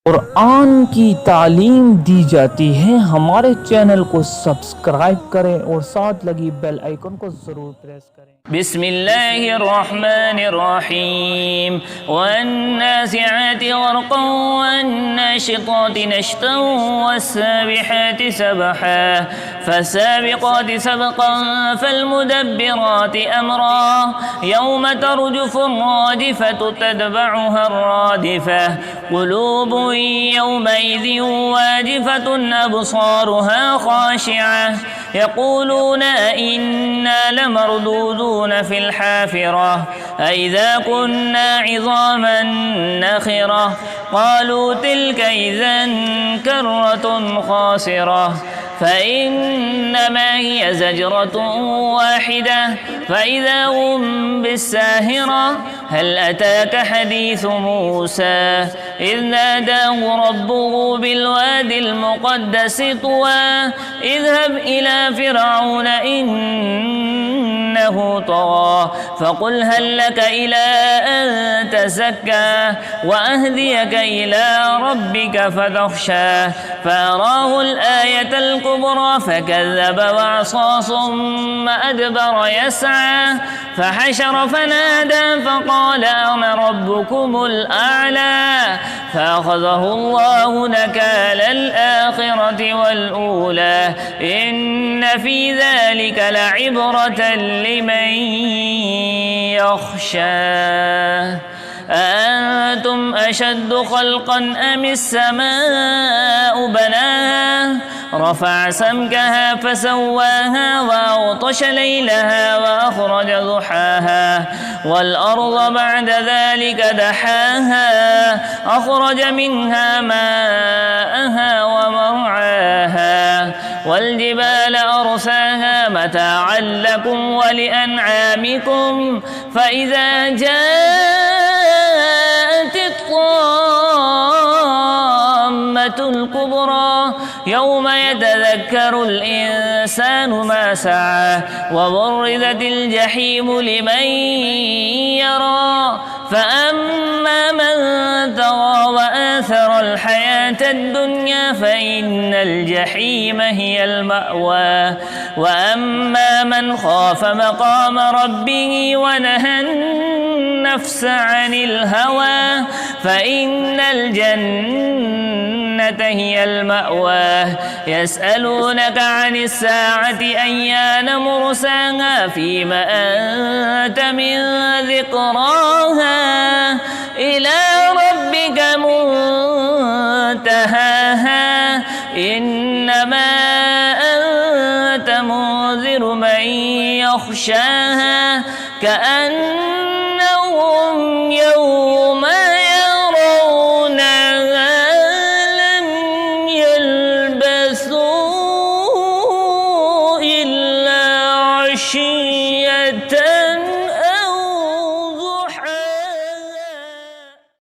कुरान की तालीम दी जाती है। हमारे चैनल को सब्सक्राइब करें और साथ लगी बेल आइकन को ज़रूर प्रेस करें। बिस्मिल्लाहिर्रहमानिर्रहीम वन्नाज़िआति ग़र्क़न वन्नाशिताति नश्तन वस्साबिहाति सबहा फस्साबिक़ाति सबक़न फल्मुदब्बिराति अम्रा यौम तर्जुफ़ु अर्राजिफ़तु तत्बअुहा अर्रादिफ़ह क़ुलूबुन यौमइज़िन वाजिफ़तुन अब्सारुहा ख़ाशिअः यक़ूलून इन्ना लमरदूदून फ़िल हाफ़िरह अइज़ा कुन्ना इज़ामन नख़िरह क़ालू तिल्क इज़न कर्रतुन ख़ासिरह फ़इन्नमा हिय ज़जरतुन वाहिदह फ़इज़ा हुम बिस्साहिरह हल अताक हदीस मूसा इज़ नादाहु रब्बुहु बिलवादिल मुक़द्दसि तुवा इज़हब इला फ़िरऔन इन्नहु तग़ा फ़क़ुल हल लक इला अन तज़क्का वअहदियक इला रब्बिक फ़तख़शा फ़अराहुल आयतल कुब्रा फ़कज़्ज़ब वअصى ثم أدبر يسعى فحشر فنادى فقال أنا ربكم الأعلى فأخذه الله نكال الآخرة والأولى إن في ذلك لعبرة لمن يخشى أأنتم أشد خلقا أم السماء بناها رفع سمكها فسواها وأغطش ليلها وأخرج ضحاها والأرض بعد ذلك دحاها أخرج منها ماءها ومرعاها والجبال أرساها متاعا لكم ولأنعامكم فإذا جاءت الطامة الكبرى يوم يتذكر الإنسان ما سعى وبرزت الجحيم لمن يرى فأما من طغى وآثر الحياة الدنيا فإن الجحيم هي المأوى وأما من خاف مقام ربه ونهى النفس عن الهوى فإن الجنة هي المأوى يسألونك عن الساعة أيان مرساها فيما أنت من ذكراها إلى ربك منتهاها إنما أنت منذر من يخشاها كأنهم يوم